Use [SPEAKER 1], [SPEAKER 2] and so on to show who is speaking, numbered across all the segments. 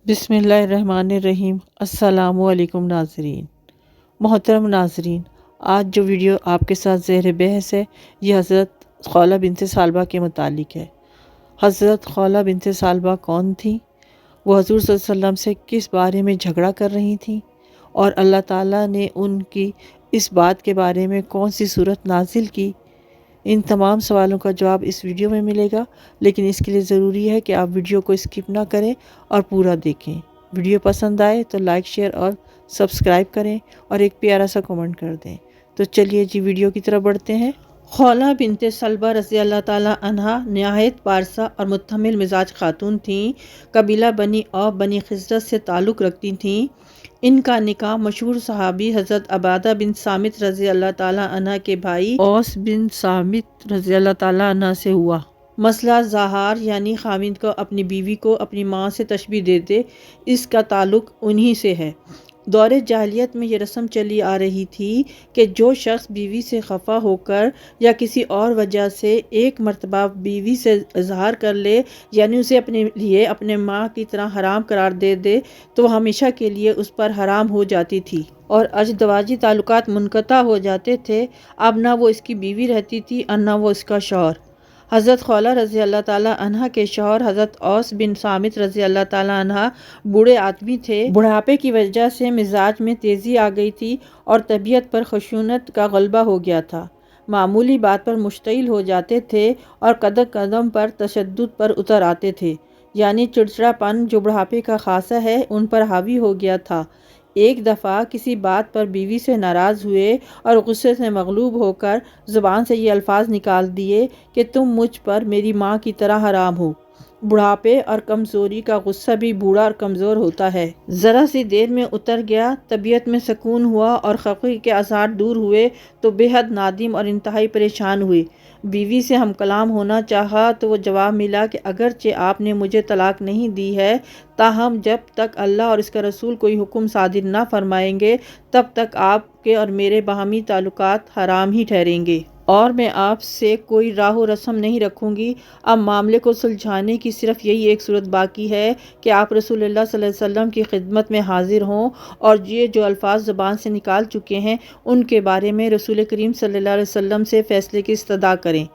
[SPEAKER 1] بسم اللہ الرحمن الرحیم۔ السلام علیکم ناظرین۔ محترم ناظرین، آج جو ویڈیو آپ کے ساتھ زیر بحث ہے یہ حضرت خولہ بنت ثعلبہ کے متعلق ہے۔ حضرت خولہ بنت ثعلبہ کون تھیں؟ وہ حضور صلی اللہ علیہ وسلم سے کس بارے میں جھگڑا کر رہی تھیں اور اللہ تعالیٰ نے ان کی اس بات کے بارے میں کون سی صورت نازل کی؟ ان تمام سوالوں کا جواب اس ویڈیو میں ملے گا، لیکن اس کے لیے ضروری ہے کہ آپ ویڈیو کو اسکپ نہ کریں اور پورا دیکھیں۔ ویڈیو پسند آئے تو لائک، شیئر اور سبسکرائب کریں اور ایک پیارا سا کمنٹ کر دیں۔ تو چلیے جی ویڈیو کی طرف بڑھتے ہیں۔ خولہ بنت ثعلبہ رضی اللہ تعالیٰ عنہا نہایت پارسا اور متحمل مزاج خاتون تھیں۔ قبیلہ بنی عوف بنی خزرج سے تعلق رکھتی تھیں۔ ان کا نکاح مشہور صحابی حضرت عبادہ بن صامت رضی اللہ تعالیٰ عنہ کے بھائی اوس بن صامت رضی اللہ تعالیٰ عنہ سے ہوا۔ مسئلہ ظہار یعنی خاوند کو اپنی بیوی کو اپنی ماں سے تشبیہ دیتے، اس کا تعلق انہی سے ہے۔ دور جاہلیت میں یہ رسم چلی آ رہی تھی کہ جو شخص بیوی سے خفا ہو کر یا کسی اور وجہ سے ایک مرتبہ بیوی سے اظہار کر لے، یعنی اسے اپنے لیے اپنے ماں کی طرح حرام قرار دے دے، تو وہ ہمیشہ کے لیے اس پر حرام ہو جاتی تھی اور ازدواجی تعلقات منقطع ہو جاتے تھے۔ اب نہ وہ اس کی بیوی رہتی تھی اور نہ وہ اس کا شوہر۔ حضرت خولہ رضی اللہ تعالیٰ عنہ کے شوہر حضرت اوس بن صامت رضی اللہ تعالیٰ عنہ بوڑھے آدمی تھے۔ بڑھاپے کی وجہ سے مزاج میں تیزی آ گئی تھی اور طبیعت پر خشونت کا غلبہ ہو گیا تھا۔ معمولی بات پر مشتعل ہو جاتے تھے اور قدم قدم پر تشدد پر اتر آتے تھے، یعنی چڑچڑا پن جو بڑھاپے کا خاصہ ہے ان پر حاوی ہو گیا تھا۔ ایک دفعہ کسی بات پر بیوی سے ناراض ہوئے اور غصے سے مغلوب ہو کر زبان سے یہ الفاظ نکال دیے کہ تم مجھ پر میری ماں کی طرح حرام ہو۔ بڑھاپے اور کمزوری کا غصہ بھی بوڑھا اور کمزور ہوتا ہے۔ ذرا سی دیر میں اتر گیا، طبیعت میں سکون ہوا اور خفگی کے آثار دور ہوئے تو بے حد نادم اور انتہائی پریشان ہوئے۔ بیوی سے ہم کلام ہونا چاہا تو وہ جواب ملا کہ اگرچہ آپ نے مجھے طلاق نہیں دی ہے، تاہم جب تک اللہ اور اس کا رسول کوئی حکم صادر نہ فرمائیں گے تب تک آپ کے اور میرے باہمی تعلقات حرام ہی ٹھہریں گے، اور میں آپ سے کوئی راہ و رسم نہیں رکھوں گی۔ اب معاملے کو سلجھانے کی صرف یہی ایک صورت باقی ہے کہ آپ رسول اللہ صلی اللہ علیہ وسلم کی خدمت میں حاضر ہوں اور یہ جو الفاظ زبان سے نکال چکے ہیں ان کے بارے میں رسول کریم صلی اللہ علیہ وسلم سے فیصلے کی استدعا کریں۔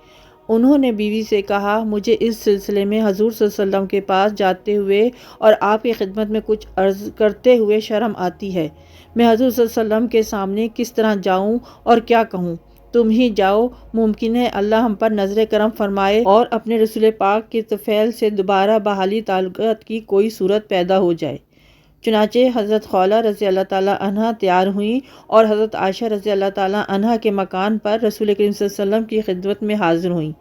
[SPEAKER 1] انہوں نے بیوی سے کہا، مجھے اس سلسلے میں حضور صلی اللہ علیہ وسلم کے پاس جاتے ہوئے اور آپ کی خدمت میں کچھ عرض کرتے ہوئے شرم آتی ہے۔ میں حضور صلی اللہ علیہ وسلم کے سامنے کس طرح جاؤں اور کیا کہوں؟ تم ہی جاؤ، ممکن ہے اللہ ہم پر نظر کرم فرمائے اور اپنے رسول پاک کے طفیل سے دوبارہ بحالی تعلقات کی کوئی صورت پیدا ہو جائے۔ چنانچہ حضرت خولہ رضی اللہ تعالیٰ عنہ تیار ہوئیں اور حضرت عائشہ رضی اللہ تعالیٰ عنہ کے مکان پر رسول کریم صلی اللہ علیہ وسلم کی خدمت میں حاضر ہوئیں۔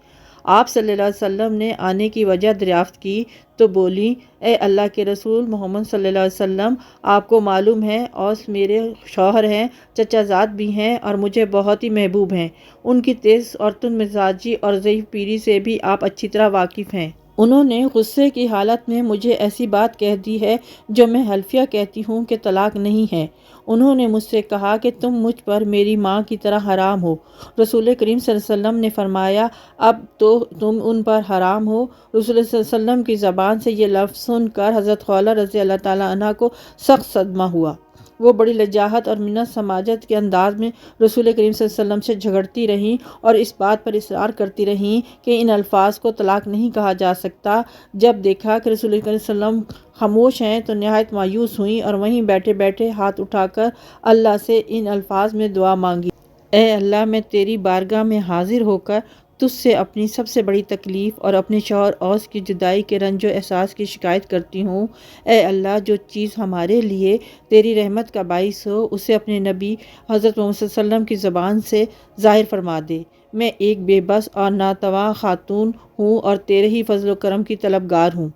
[SPEAKER 1] آپ صلی اللہ علیہ وسلم نے آنے کی وجہ دریافت کی تو بولیں، اے اللہ کے رسول محمد صلی اللہ علیہ وسلم، آپ کو معلوم ہے اوس میرے شوہر ہیں، چچا زاد بھی ہیں اور مجھے بہت ہی محبوب ہیں۔ ان کی تیز اور تند مزاجی اور ضعیف پیری سے بھی آپ اچھی طرح واقف ہیں۔ انہوں نے غصے کی حالت میں مجھے ایسی بات کہہ دی ہے جو میں حلفیہ کہتی ہوں کہ طلاق نہیں ہے۔ انہوں نے مجھ سے کہا کہ تم مجھ پر میری ماں کی طرح حرام ہو۔ رسول کریم صلی اللہ علیہ وسلم نے فرمایا، اب تو تم ان پر حرام ہو۔ رسول صلی اللہ علیہ وسلم کی زبان سے یہ لفظ سن کر حضرت خولہ رضی اللہ تعالیٰ عنہ کو سخت صدمہ ہوا۔ وہ بڑی لجاجت اور منت سماجت کے انداز میں رسول کریم صلی اللہ علیہ وسلم سے جھگڑتی رہیں اور اس بات پر اصرار کرتی رہیں کہ ان الفاظ کو طلاق نہیں کہا جا سکتا۔ جب دیکھا کہ رسول کریم صلی اللہ علیہ وسلم خاموش ہیں تو نہایت مایوس ہوئیں اور وہیں بیٹھے بیٹھے ہاتھ اٹھا کر اللہ سے ان الفاظ میں دعا مانگی، اے اللہ، میں تیری بارگاہ میں حاضر ہو کر تجھ سے اپنی سب سے بڑی تکلیف اور اپنے شوہر اوس کی جدائی کے رنج و احساس کی شکایت کرتی ہوں۔ اے اللہ، جو چیز ہمارے لیے تیری رحمت کا باعث ہو اسے اپنے نبی حضرت محمد صلی اللہ علیہ وسلم کی زبان سے ظاہر فرما دے۔ میں ایک بے بس اور ناتواں خاتون ہوں اور تیرے ہی فضل و کرم کی طلبگار ہوں۔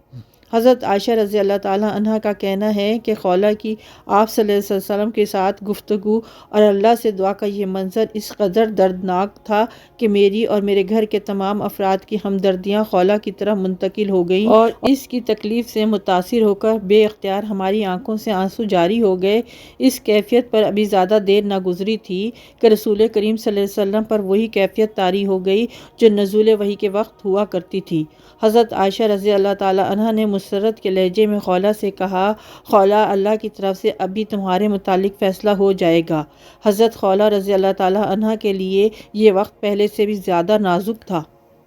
[SPEAKER 1] حضرت عائشہ رضی اللہ تعالیٰ عنہ کا کہنا ہے کہ خولہ کی آپ صلی اللہ علیہ وسلم کے ساتھ گفتگو اور اللہ سے دعا کا یہ منظر اس قدر دردناک تھا کہ میری اور میرے گھر کے تمام افراد کی ہمدردیاں خولہ کی طرف منتقل ہو گئیں اور اس کی تکلیف سے متاثر ہو کر بے اختیار ہماری آنکھوں سے آنسو جاری ہو گئے۔ اس کیفیت پر ابھی زیادہ دیر نہ گزری تھی کہ رسول کریم صلی اللہ علیہ وسلم پر وہی کیفیت طاری ہو گئی جو نزول وحی کے وقت ہوا کرتی تھی۔ حضرت عائشہ رضی اللہ تعالیٰ عنہ نے مسرت کے لہجے میں خولہ سے کہا، خولہ، اللہ کی طرف سے ابھی تمہارے متعلق فیصلہ ہو جائے گا۔ حضرت خولہ رضی اللہ تعالیٰ عنہ کے لیے یہ وقت پہلے سے بھی زیادہ نازک تھا۔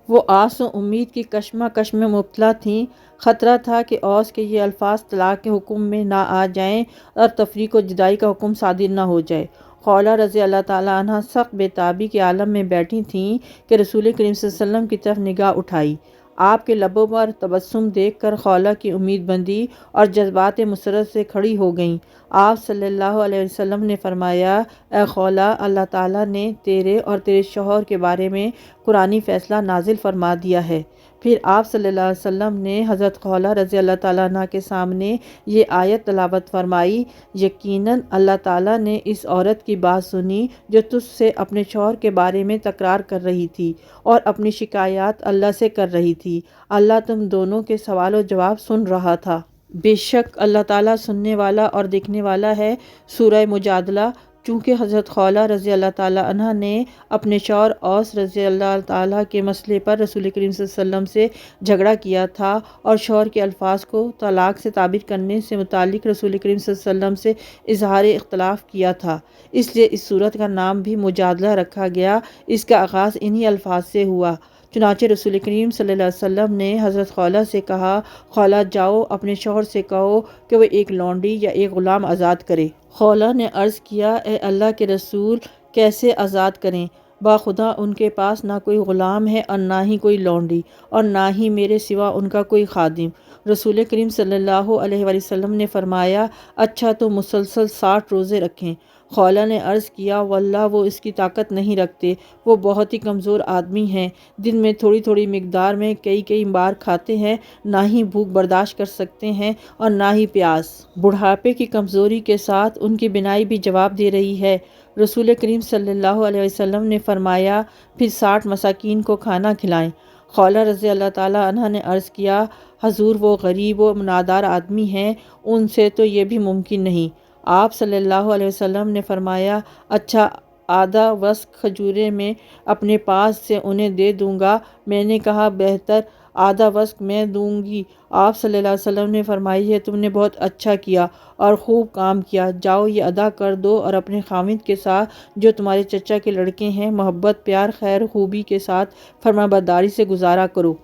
[SPEAKER 1] وہ آس و امید کی کشمکش میں مبتلا تھیں۔ خطرہ تھا کہ اوس کے یہ الفاظ طلاق کے حکم میں نہ آ جائیں اور تفریق و جدائی کا حکم صادر نہ ہو جائے۔ خولہ رضی اللہ تعالیٰ عنہ سخت بے تابی کے عالم میں بیٹھی تھیں کہ رسول کریم صلی اللہ علیہ وسلم کی طرف نگاہ اٹھائی۔ آپ کے لبوں پر تبسم دیکھ کر خولہ کی امید بندی اور جذبات مسرت سے کھڑی ہو گئیں۔ آپ صلی اللہ علیہ وسلم نے فرمایا، اے خولہ، اللہ تعالیٰ نے تیرے اور تیرے شوہر کے بارے میں قرآنی فیصلہ نازل فرما دیا ہے۔ پھر آپ صلی اللہ علیہ وسلم نے حضرت خولہ رضی اللہ تعالیٰ عنہ کے سامنے یہ آیت تلاوت فرمائی، یقیناً اللہ تعالیٰ نے اس عورت کی بات سنی جو تجھ سے اپنے شوہر کے بارے میں تکرار کر رہی تھی اور اپنی شکایات اللہ سے کر رہی تھی۔ اللہ تم دونوں کے سوال و جواب سن رہا تھا۔ بے شک اللہ تعالیٰ سننے والا اور دیکھنے والا ہے۔ سورہ مجادلہ۔ چونکہ حضرت خولہ رضی اللہ تعالیٰ عنہ نے اپنے شوہر اوس رضی اللہ تعالیٰ کے مسئلے پر رسول کریم صلی اللہ علیہ وسلم سے جھگڑا کیا تھا اور شوہر کے الفاظ کو طلاق سے تعبیر کرنے سے متعلق رسول کریم صلی اللہ علیہ وسلم سے اظہار اختلاف کیا تھا، اس لیے اس صورت کا نام بھی مجادلہ رکھا گیا۔ اس کا آغاز انہی الفاظ سے ہوا۔ چنانچہ رسول کریم صلی اللہ علیہ وسلم نے حضرت خولہ سے کہا، خولہ، جاؤ اپنے شوہر سے کہو کہ وہ ایک لونڈی یا ایک غلام آزاد کرے۔ خولہ نے عرض کیا، اے اللہ کے رسول، کیسے آزاد کریں؟ باخدا ان کے پاس نہ کوئی غلام ہے اور نہ ہی کوئی لونڈی اور نہ ہی میرے سوا ان کا کوئی خادم۔ رسول کریم صلی اللہ علیہ وآلہ وسلم نے فرمایا، اچھا تو مسلسل 60 روزے رکھیں۔ خولہ نے عرض کیا، واللہ وہ اس کی طاقت نہیں رکھتے، وہ بہت ہی کمزور آدمی ہیں، دن میں تھوڑی تھوڑی مقدار میں کئی بار کھاتے ہیں، نہ ہی بھوک برداشت کر سکتے ہیں اور نہ ہی پیاس۔ بڑھاپے کی کمزوری کے ساتھ ان کی بینائی بھی جواب دے رہی ہے۔ رسول کریم صلی اللہ علیہ وسلم نے فرمایا، پھر 60 مساکین کو کھانا کھلائیں۔ خولہ رضی اللہ تعالیٰ عنہ نے عرض کیا، حضور وہ غریب و نادار آدمی ہیں، ان سے تو یہ بھی ممکن نہیں۔ آپ صلی اللہ علیہ وسلم نے فرمایا، اچھا آدھا وسق کھجوریں میں اپنے پاس سے انہیں دے دوں گا۔ میں نے کہا، بہتر آدھا وسق میں دوں گی۔ آپ صلی اللہ علیہ وسلم نے فرمایا، تم نے بہت اچھا کیا اور خوب کام کیا، جاؤ یہ ادا کر دو اور اپنے خاوند کے ساتھ جو تمہارے چچا کے لڑکے ہیں محبت، پیار، خیر خوبی کے ساتھ فرمانبرداری سے گزارا کرو۔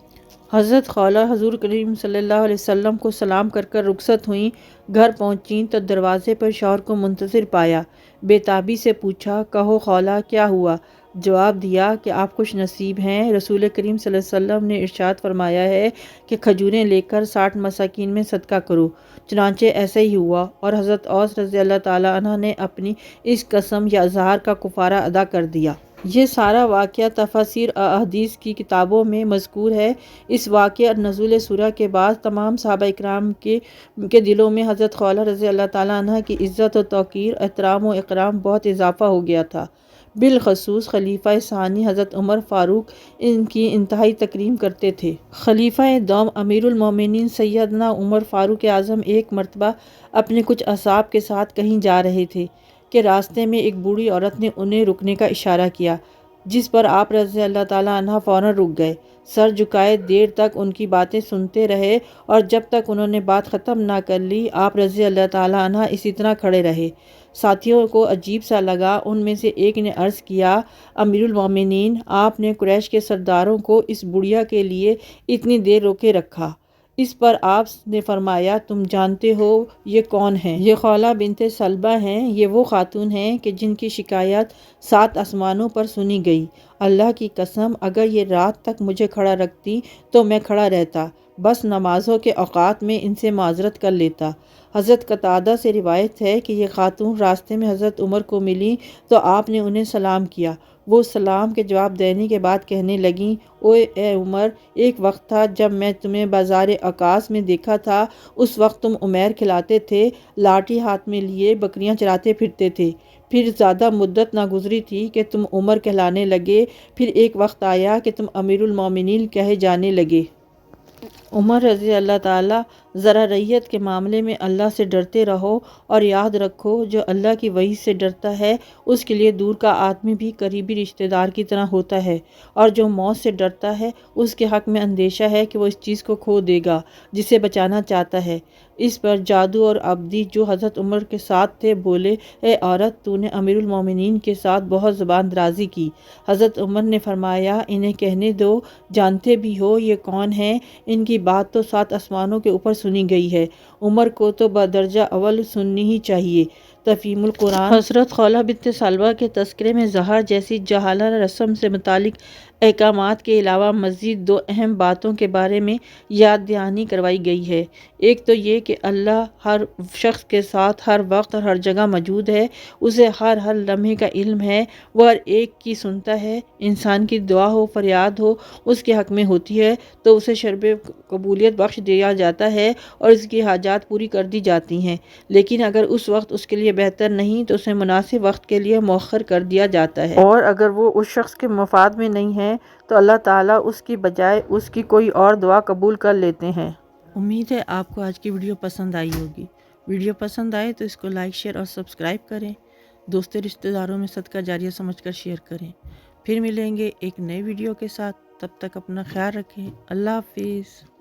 [SPEAKER 1] حضرت خولہ حضور کریم صلی اللہ علیہ وسلم کو سلام کر کر رخصت ہوئیں۔ گھر پہنچیں تو دروازے پر شوہر کو منتظر پایا۔ بے تابی سے پوچھا، کہو خولہ، کیا ہوا؟ جواب دیا کہ آپ خوش نصیب ہیں، رسول کریم صلی اللہ علیہ وسلم نے ارشاد فرمایا ہے کہ کھجوریں لے کر 60 مساکین میں صدقہ کرو۔ چنانچہ ایسا ہی ہوا اور حضرت اوس رضی اللہ تعالیٰ عنہ نے اپنی اس قسم یا اظہار کا کفارہ ادا کر دیا۔ یہ سارا واقعہ تفاسیر احادیث کی کتابوں میں مذکور ہے۔ اس واقعہ اور نزول سورہ کے بعد تمام صحابہ اکرام کے دلوں میں حضرت خولہ رضی اللہ تعالیٰ عنہ کی عزت و توقیر، احترام و اکرام بہت اضافہ ہو گیا تھا۔ بالخصوص خلیفہ ثانی حضرت عمر فاروق ان کی انتہائی تکریم کرتے تھے۔ خلیفہ دوم امیر المومنین سیدنا عمر فاروق اعظم ایک مرتبہ اپنے کچھ اصحاب کے ساتھ کہیں جا رہے تھے کہ راستے میں ایک بوڑھی عورت نے انہیں رکنے کا اشارہ کیا، جس پر آپ رضی اللہ تعالیٰ عنہ فوراً رک گئے، سر جھکائے دیر تک ان کی باتیں سنتے رہے اور جب تک انہوں نے بات ختم نہ کر لی آپ رضی اللہ تعالیٰ عنہ اسی طرح کھڑے رہے۔ ساتھیوں کو عجیب سا لگا۔ ان میں سے ایک نے عرض کیا، امیر المومنین، آپ نے قریش کے سرداروں کو اس بڑھیا کے لیے اتنی دیر روکے رکھا۔ اس پر آپ نے فرمایا، تم جانتے ہو یہ کون ہیں؟ یہ خولہ بنت سلبہ ہیں۔ یہ وہ خاتون ہیں کہ جن کی شکایت 7 آسمانوں پر سنی گئی۔ اللہ کی قسم، اگر یہ رات تک مجھے کھڑا رکھتی تو میں کھڑا رہتا، بس نمازوں کے اوقات میں ان سے معذرت کر لیتا۔ حضرت قتادہ سے روایت ہے کہ یہ خاتون راستے میں حضرت عمر کو ملی تو آپ نے انہیں سلام کیا۔ وہ سلام کے جواب دینے کے بعد کہنے لگیں، اے عمر، ایک وقت تھا جب میں تمہیں بازار عکاظ میں دیکھا تھا، اس وقت تم عمیر کھلاتے تھے، لاٹھی ہاتھ میں لیے بکریاں چراتے پھرتے تھے۔ پھر زیادہ مدت نہ گزری تھی کہ تم عمر کہلانے لگے، پھر ایک وقت آیا کہ تم امیر المومنین کہے جانے لگے۔ عمر رضی اللہ تعالیٰ ذرا ریت کے معاملے میں اللہ سے ڈرتے رہو اور یاد رکھو جو اللہ کی وحی سے ڈرتا ہے اس کے لیے دور کا آدمی بھی قریبی رشتہ دار کی طرح ہوتا ہے، اور جو موت سے ڈرتا ہے اس کے حق میں اندیشہ ہے کہ وہ اس چیز کو کھو دے گا جسے بچانا چاہتا ہے۔ اس پر جادو اور عبدی جو حضرت عمر کے ساتھ تھے بولے، اے عورت، تو نے امیر المومنین کے ساتھ بہت زبان درازی کی۔ حضرت عمر نے فرمایا، انہیں کہنے دو، جانتے بھی ہو یہ کون ہیں؟ ان کی بات تو 7 آسمانوں کے اوپر سنی گئی ہے، عمر کو تو بدرجہ اول سننی ہی چاہیے۔ تفہیم القرآن۔ حضرت خولہ بنت سلمہ کے تذکرے میں زہر جیسی جاہلانہ رسم سے متعلق احکامات کے علاوہ مزید 2 اہم باتوں کے بارے میں یاد دہانی کروائی گئی ہے۔ ایک تو یہ کہ اللہ ہر شخص کے ساتھ ہر وقت اور ہر جگہ موجود ہے، اسے ہر لمحے کا علم ہے، وہ ہر ایک کی سنتا ہے۔ انسان کی دعا ہو، فریاد ہو اس کے حق میں ہوتی ہے تو اسے شرب قبولیت بخش دیا جاتا ہے اور اس کی حاجات پوری کر دی جاتی ہیں، لیکن اگر اس وقت اس کے لیے بہتر نہیں تو اسے مناسب وقت کے لیے مؤخر کر دیا جاتا ہے، اور اگر وہ اس شخص کے مفاد میں نہیں ہے تو اللہ تعالیٰ اس کی بجائے اس کی کوئی اور دعا قبول کر لیتے ہیں۔ امید ہے آپ کو آج کی ویڈیو پسند آئی ہوگی۔ ویڈیو پسند آئے تو اس کو لائک، شیئر اور سبسکرائب کریں، دوستوں رشتہ داروں میں صدقہ جاریہ سمجھ کر شیئر کریں۔ پھر ملیں گے ایک نئے ویڈیو کے ساتھ، تب تک اپنا خیال رکھیں۔ اللہ حافظ۔